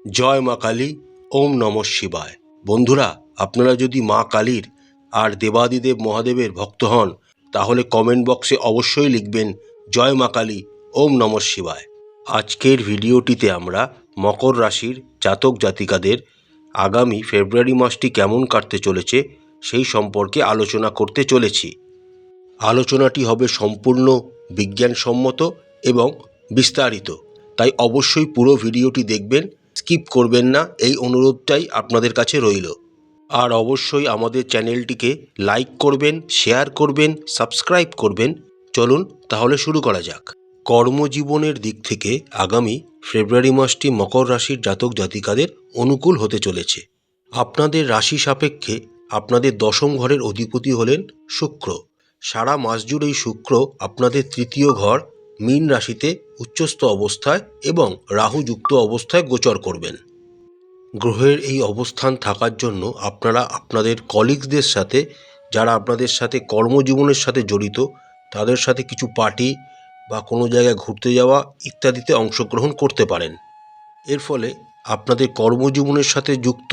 জয় মা কালী। ওম নমঃ শিবায়। বন্ধুরা, আপনারা যদি মা কালীর আর দেবাদিদেব মহাদেবের ভক্ত হন তাহলে কমেন্ট বক্সে অবশ্যই লিখবেন জয় মা কালী, ওম নমঃ শিবায়। আজকের ভিডিওটিতে আমরা মকর রাশির জাতক জাতিকাদের আগামী ফেব্রুয়ারি মাসটি কেমন কাটতে চলেছে সেই সম্পর্কে আলোচনা করতে চলেছি। আলোচনাটি হবে সম্পূর্ণ বিজ্ঞানসম্মত এবং বিস্তারিত, তাই অবশ্যই পুরো ভিডিওটি দেখবেন, স্কিপ করবেন না, এই অনুরোধটাই আপনাদের কাছে রইল। আর অবশ্যই আমাদের চ্যানেলটিকে লাইক করবেন, শেয়ার করবেন, সাবস্ক্রাইব করবেন। চলুন তাহলে শুরু করা যাক। কর্মজীবনের দিক থেকে আগামী ফেব্রুয়ারি মাসটি মকর রাশির জাতক জাতিকাদের অনুকূল হতে চলেছে। আপনাদের রাশি সাপেক্ষে আপনাদের দশম ঘরের অধিপতি হলেন শুক্র। সারা মাস জুড়েই শুক্র আপনাদের তৃতীয় ঘর মীন রাশিতে উচ্চস্থ অবস্থায় এবং রাহু যুক্ত অবস্থায় গোচর করবেন। গ্রহের এই অবস্থান থাকার জন্য আপনারা আপনাদের কলিগসদের সাথে, যারা আপনাদের সাথে কর্মজীবনের সাথে জড়িত, তাদের সাথে কিছু পার্টি বা কোনো জায়গায় ঘুরতে যাওয়া ইত্যাদিতে অংশগ্রহণ করতে পারেন। এর ফলে আপনাদের কর্মজীবনের সাথে যুক্ত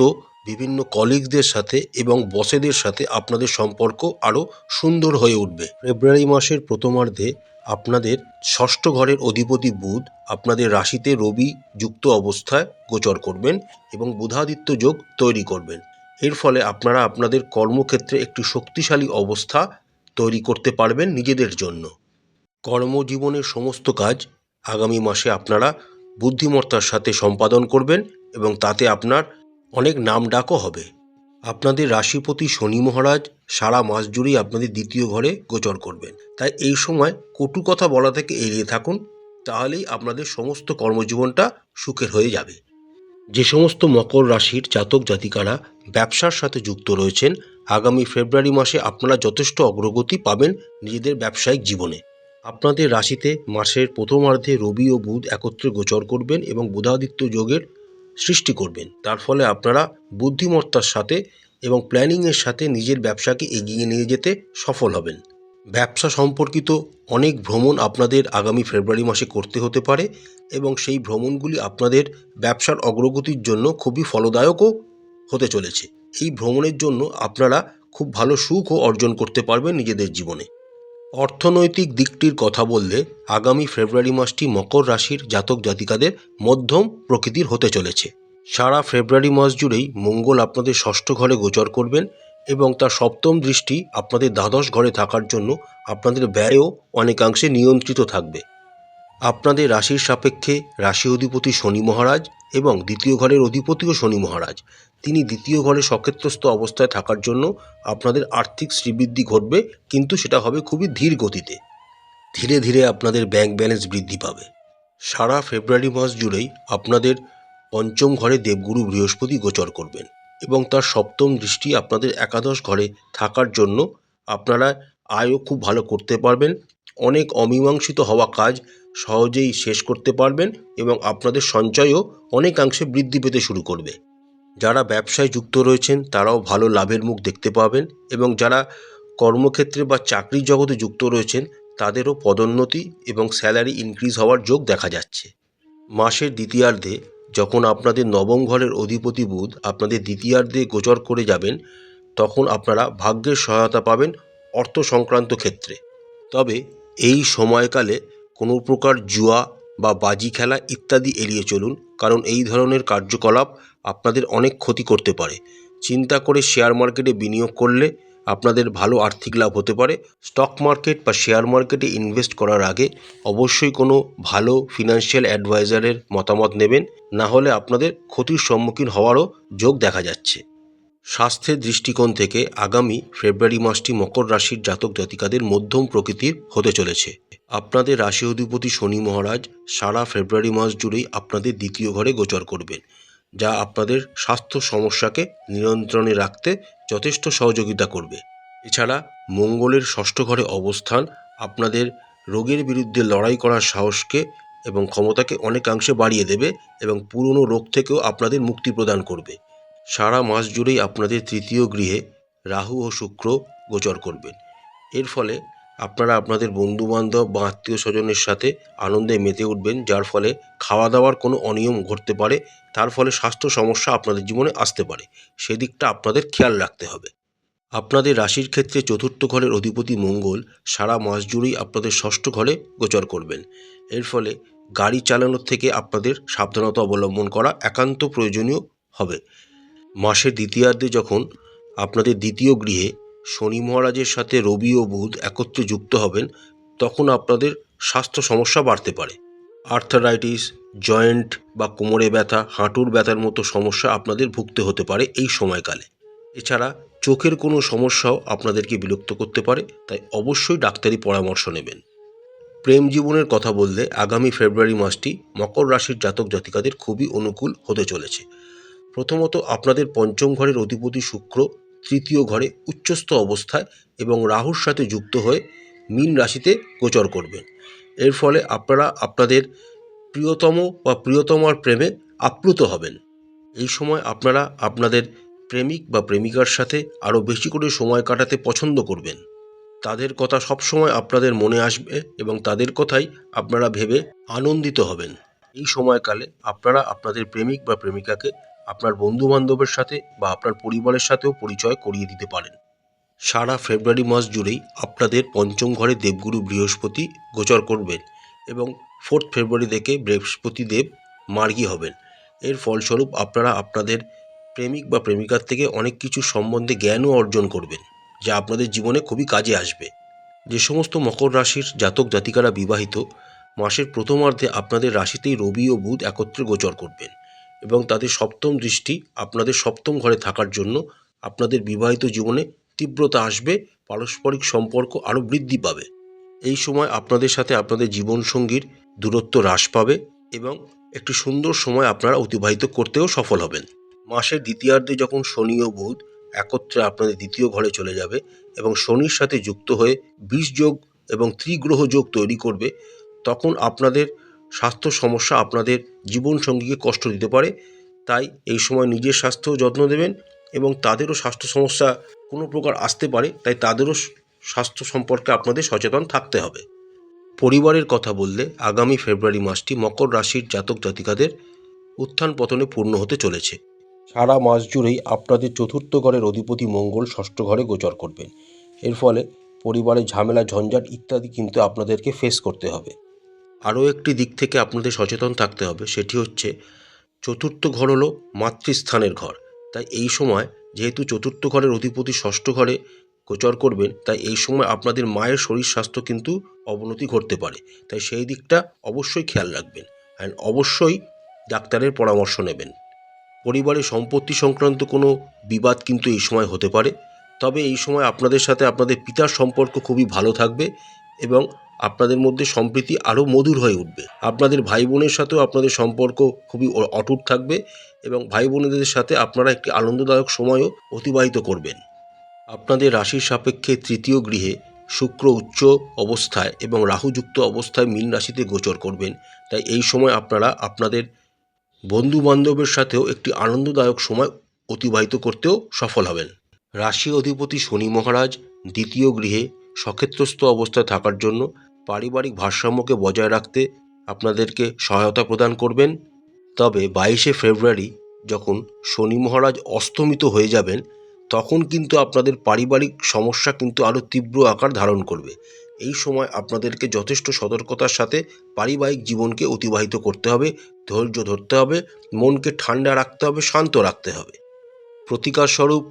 বিভিন্ন কলিগসদের সাথে এবং বসেদের সাথে আপনাদের সম্পর্ক আরও সুন্দর হয়ে উঠবে। ফেব্রুয়ারি মাসের প্রথমার্ধে আপনাদের ষষ্ঠ ঘরের অধিপতি বুধ আপনাদের রাশিতে রবি যুক্ত অবস্থায় গোচর করবেন এবং বুধাদিত্য যোগ তৈরি করবেন। এর ফলে আপনারা আপনাদের কর্মক্ষেত্রে একটি শক্তিশালী অবস্থা তৈরি করতে পারবেন নিজেদের জন্য। কর্মজীবনের সমস্ত কাজ আগামী মাসে আপনারা বুদ্ধিমত্তার সাথে সম্পাদন করবেন এবং তাতে আপনার অনেক নামডাকও হবে। আপনাদের রাশিপতি শনি মহারাজ সারা মাস জুড়েই আপনাদের দ্বিতীয় ঘরে গোচর করবেন, তাই এই সময় কটু কথা বলা থেকে এড়িয়ে থাকুন, তাহলেই আপনাদের সমস্ত কর্মজীবনটা সুখের হয়ে যাবে। যে সমস্ত মকর রাশির জাতক জাতিকারা ব্যবসার সাথে যুক্ত রয়েছেন, আগামী ফেব্রুয়ারি মাসে আপনারা যথেষ্ট অগ্রগতি পাবেন নিজেদের ব্যবসায়িক জীবনে। আপনাদের রাশিতে মাসের প্রথমার্ধে রবি ও বুধ একত্রে গোচর করবেন এবং বুধাদিত্য যোগের সৃষ্টি করবেন। তার ফলে আপনারা বুদ্ধিমত্তার সাথে এবং প্ল্যানিংয়ের সাথে নিজের ব্যবসাকে এগিয়ে নিয়ে যেতে সফল হবেন। ব্যবসা সম্পর্কিত অনেক ভ্রমণ আপনাদের আগামী ফেব্রুয়ারি মাসে করতে হতে পারে এবং সেই ভ্রমণগুলি আপনাদের ব্যবসার অগ্রগতির জন্য খুবই ফলদায়কও হতে চলেছে। এই ভ্রমণের জন্য আপনারা খুব ভালো সুখও অর্জন করতে পারবেন নিজেদের জীবনে। অর্থনৈতিক দিকটির কথা বললে আগামী ফেব্রুয়ারি মাসটি মকর রাশির জাতক জাতিকাদের মধ্যম প্রকৃতির হতে চলেছে। সারা ফেব্রুয়ারি মাস জুড়েই মঙ্গল আপনাদের ষষ্ঠ ঘরে গোচর করবেন এবং তার সপ্তম দৃষ্টি আপনাদের দ্বাদশ ঘরে থাকার জন্য আপনাদের ব্যয়ও অনেকাংশে নিয়ন্ত্রিত থাকবে। আপনাদের রাশির সাপেক্ষে রাশি অধিপতি শনি মহারাজ এবং দ্বিতীয় ঘরের অধিপতিও শনি মহারাজ, তিনি দ্বিতীয় ঘরে সক্ষেত্রস্থ অবস্থায় থাকার জন্য আপনাদের আর্থিক শ্রীবৃদ্ধি ঘটবে, কিন্তু সেটা হবে খুবই ধীর গতিতে। ধীরে ধীরে আপনাদের ব্যাংক ব্যালেন্স বৃদ্ধি পাবে। সারা ফেব্রুয়ারি মাস জুড়েই আপনাদের পঞ্চম ঘরে দেবগুরু বৃহস্পতি গোচর করবেন এবং তার সপ্তম দৃষ্টি আপনাদের একাদশ ঘরে থাকার জন্য আপনারা আয়ও খুব ভালো করতে পারবেন। অনেক অমীমাংসিত হওয়া কাজ সহজেই শেষ করতে পারবেন এবং আপনাদের সঞ্চয়ও অনেকাংশে বৃদ্ধি পেতে শুরু করবে। যারা ব্যবসায় যুক্ত রয়েছেন তারাও ভালো লাভের মুখ দেখতে পাবেন এবং যারা কর্মক্ষেত্রে বা চাকরির জগতে যুক্ত রয়েছেন তাদেরও পদোন্নতি এবং স্যালারি ইনক্রিজ হওয়ার যোগ দেখা যাচ্ছে। মাসের দ্বিতীয়ার্ধে যখন আপনাদের নবম ঘরের অধিপতি বুধ আপনাদের দ্বিতীয়ার্ধে গোচর করে যাবেন, তখন আপনারা ভাগ্যের সহায়তা পাবেন অর্থ সংক্রান্ত ক্ষেত্রে। তবে এই সময়কালে কোনো প্রকার জুয়া বা বাজি খেলা ইত্যাদি এড়িয়ে চলুন, কারণ এই ধরনের কার্যকলাপ আপনাদের অনেক ক্ষতি করতে পারে। চিন্তা করে শেয়ার মার্কেটে বিনিয়োগ করলে আপনাদের ভালো আর্থিক লাভ হতে পারে। স্টক মার্কেট বা শেয়ার মার্কেটে ইনভেস্ট করার আগে অবশ্যই কোনো ভালো ফিনান্সিয়াল অ্যাডভাইজারের মতামত নেবেন, না হলে আপনাদের ক্ষতির সম্মুখীন হওয়ারও যোগ দেখা যাচ্ছে। স্বাস্থ্যের দৃষ্টিকোণ থেকে আগামী ফেব্রুয়ারি মাসটি মকর রাশির জাতক জাতিকাদের মধ্যম প্রকৃতির হতে চলেছে। আপনাদের রাশি অধিপতি শনি মহারাজ সারা ফেব্রুয়ারি মাস জুড়েই আপনাদের দ্বিতীয় ঘরে গোচর করবেন, যা আপনাদের স্বাস্থ্য সমস্যাকে নিয়ন্ত্রণে রাখতে যথেষ্ট সহযোগিতা করবে। এছাড়া মঙ্গলের ষষ্ঠ ঘরে অবস্থান আপনাদের রোগের বিরুদ্ধে লড়াই করার সাহসকে এবং ক্ষমতাকে অনেকাংশে বাড়িয়ে দেবে এবং পুরনো রোগ থেকেও আপনাদের মুক্তি প্রদান করবে। সারা মাস জুড়েই আপনাদের তৃতীয় গৃহে রাহু ও শুক্র গোচর করবেন। এর ফলে আপনারা আপনাদের বন্ধুবান্ধব বা আত্মীয় স্বজনের সাথে আনন্দে মেতে উঠবেন, যার ফলে খাওয়া দাওয়ার কোনো অনিয়ম ঘটতে পারে, তার ফলে স্বাস্থ্য সমস্যা আপনাদের জীবনে আসতে পারে। সেদিকটা আপনাদের খেয়াল রাখতে হবে। আপনাদের রাশির ক্ষেত্রে চতুর্থ ঘরের অধিপতি মঙ্গল সারা মাস জুড়েই আপনাদের ষষ্ঠ ঘরে গোচর করবেন। এর ফলে গাড়ি চালানোর থেকে আপনাদের সাবধানতা অবলম্বন করা একান্ত প্রয়োজনীয় হবে। মাসের দ্বিতীয়ার্ধে যখন আপনাদের দ্বিতীয় গৃহে শনি মহারাজের সাথে রবি ও বুধ একত্রে যুক্ত হবেন, তখন আপনাদের স্বাস্থ্য সমস্যা বাড়তে পারে। আর্থারাইটিস, জয়েন্ট বা কোমরে ব্যথা, হাঁটুর ব্যথার মতো সমস্যা আপনাদের ভুগতে হতে পারে এই সময়কালে। এছাড়া চোখের কোনো সমস্যাও আপনাদেরকে বিরক্ত করতে পারে, তাই অবশ্যই ডাক্তারি পরামর্শ নেবেন। প্রেম জীবনের কথা বললে আগামী ফেব্রুয়ারি মাসটি মকর রাশির জাতক জাতিকাদের খুবই অনুকূল হতে চলেছে। প্রথমত, আপনাদের পঞ্চম ঘরের অধিপতি শুক্র তৃতীয় ঘরে উচ্চস্থ অবস্থায় এবং রাহুর সাথে যুক্ত হয়ে মীন রাশিতে গোচর করবেন। এর ফলে আপনারা আপনাদের প্রিয়তম বা প্রিয়তমার প্রেমে আপ্লুত হবেন। এই সময় আপনারা আপনাদের প্রেমিক বা প্রেমিকার সাথে আরও বেশি করে সময় কাটাতে পছন্দ করবেন। তাদের কথা সবসময় আপনাদের মনে আসবে এবং তাদের কথাই আপনারা ভেবে আনন্দিত হবেন। এই সময়কালে আপনারা আপনাদের প্রেমিক বা প্রেমিকাকে আপনার বন্ধুবান্ধবের সাথে বা আপনার পরিবারের সাথেও পরিচয় করিয়ে দিতে পারেন। সারা ফেব্রুয়ারি মাস জুড়েই আপনাদের পঞ্চম ঘরে দেবগুরু বৃহস্পতি গোচর করবেন এবং 4 ফেব্রুয়ারি থেকে বৃহস্পতি দেব মার্গী হবেন। এর ফলস্বরূপ আপনারা আপনাদের প্রেমিক বা প্রেমিকার থেকে অনেক কিছু সম্বন্ধে জ্ঞানও অর্জন করবেন, যা আপনাদের জীবনে খুবই কাজে আসবে। যে সমস্ত মকর রাশির জাতক জাতিকারা বিবাহিত, মাসের প্রথমার্ধে আপনাদের রাশিতেই রবি ও বুধ একত্রে গোচর করবেন এবং তাদের সপ্তম দৃষ্টি আপনাদের সপ্তম ঘরে থাকার জন্য আপনাদের বিবাহিত জীবনে তীব্রতা আসবে, পারস্পরিক সম্পর্ক আরও বৃদ্ধি পাবে। এই সময় আপনাদের সাথে আপনাদের জীবনসঙ্গীর দূরত্ব হ্রাস পাবে এবং একটি সুন্দর সময় আপনারা অতিবাহিত করতেও সফল হবেন। মাসের দ্বিতীয়ার্ধে যখন শনি ও বুধ একত্রে আপনাদের দ্বিতীয় ঘরে চলে যাবে এবং শনির সাথে যুক্ত হয়ে 20 যোগ এবং ত্রিগ্রহ যোগ তৈরি করবে, তখন আপনাদের স্বাস্থ্য সমস্যা আপনাদের জীবনসঙ্গীকে কষ্ট দিতে পারে। তাই এই সময় নিজের স্বাস্থ্যও যত্ন দেবেন এবং তাদেরও স্বাস্থ্য সমস্যা কোনো প্রকার আসতে পারে, তাই তাদেরও স্বাস্থ্য সম্পর্কে আপনাদের সচেতন থাকতে হবে। পরিবারের কথা বললে আগামী ফেব্রুয়ারি মাসটি মকর রাশির জাতক জাতিকাদের উত্থান পতনে পূর্ণ হতে চলেছে। সারা মাস জুড়েই আপনাদের চতুর্থ ঘরের অধিপতি মঙ্গল ষষ্ঠ ঘরে গোচর করবেন। এর ফলে পরিবারে ঝামেলা, ঝঞ্ঝাট ইত্যাদি কিন্তু আপনাদেরকে ফেস করতে হবে। আরও একটি দিক থেকে আপনাদের সচেতন থাকতে হবে, সেটি হচ্ছে চতুর্থ ঘর হলো মাতৃস্থানের ঘর। তাই এই সময় যেহেতু চতুর্থ ঘরের অধিপতি ষষ্ঠ ঘরে গোচর করবেন, তাই এই সময় আপনাদের মায়ের শরীর স্বাস্থ্য কিন্তু অবনতি ঘটতে পারে। তাই সেই দিকটা অবশ্যই খেয়াল রাখবেন অ্যান্ড অবশ্যই ডাক্তারের পরামর্শ নেবেন। পরিবারে সম্পত্তি সংক্রান্ত কোনো বিবাদ কিন্তু এই সময় হতে পারে, তবে এই সময় আপনাদের সাথে আপনাদের পিতার সম্পর্ক খুবই ভালো থাকবে এবং আপনাদের মধ্যে সম্প্রীতি আরও মধুর হয়ে উঠবে। আপনাদের ভাই বোনের সাথেও আপনাদের সম্পর্ক খুবই অটুট থাকবে এবং ভাই বোনেদের সাথে আপনারা একটি আনন্দদায়ক সময়ও অতিবাহিত করবেন। আপনাদের রাশির সাপেক্ষে তৃতীয় গৃহে শুক্র উচ্চ অবস্থায় এবং রাহুযুক্ত অবস্থায় মীন রাশিতে গোচর করবেন। তাই এই সময় আপনারা আপনাদের বন্ধু বান্ধবের সাথেও একটি আনন্দদায়ক সময় অতিবাহিত করতেও সফল হবেন। রাশি অধিপতি শনি মহারাজ দ্বিতীয় গৃহে সক্ষেত্রস্থ অবস্থায় থাকার জন্য পারিবারিক ভারসাম্যকে বজায় রাখতে আপনাদেরকে সহায়তা প্রদান করবেন। তবে 22শে ফেব্রুয়ারি যখন শনি মহারাজ অস্তমিত হয়ে যাবেন, তখন কিন্তু আপনাদের পারিবারিক সমস্যা কিন্তু আরও তীব্র আকার ধারণ করবে। এই সময় আপনাদেরকে যথেষ্ট সতর্কতার সাথে পারিবারিক জীবনকে অতিবাহিত করতে হবে, ধৈর্য ধরতে হবে, মনকে ঠান্ডা রাখতে হবে, শান্ত রাখতে হবে। প্রতিকারস্বরূপ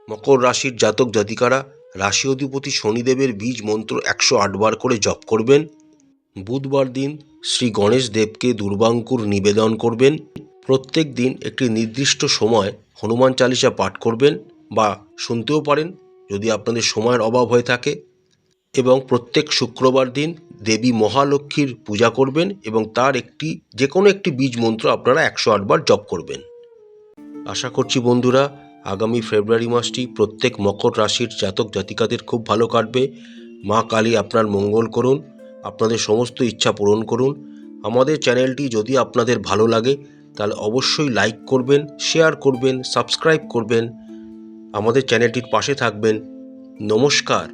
মকর রাশির জাতক জাতিকারা রাশি অধিপতি শনিদেবের বীজ মন্ত্র 108 বার করে জপ করবেন। বুধবার দিন শ্রী গণেশ দেবকে দুর্বাঙ্কুর নিবেদন করবেন। প্রত্যেক দিন একটি নির্দিষ্ট সময় হনুমান চালিসা পাঠ করবেন বা শুনতেও পারেন যদি আপনাদের সময়ের অভাব হয়ে থাকে, এবং প্রত্যেক শুক্রবার দিন দেবী মহালক্ষ্মীর পূজা করবেন এবং তার যে কোনো একটি বীজ মন্ত্র আপনারা 108 বার জপ করবেন। আশা করছি বন্ধুরা, আগামী ফেব্রুয়ারি মাসটি প্রত্যেক মকর রাশির জাতক জাতিকাদের খুব ভালো কাটবে। মা কালী আপনার মঙ্গল করুন, আপনাদের সমস্ত ইচ্ছা পূরণ করুন। আমাদের চ্যানেলটি যদি আপনাদের ভালো লাগে তাহলে অবশ্যই লাইক করবেন, শেয়ার করবেন, সাবস্ক্রাইব করবেন, আমাদের চ্যানেলটির পাশে থাকবেন। নমস্কার।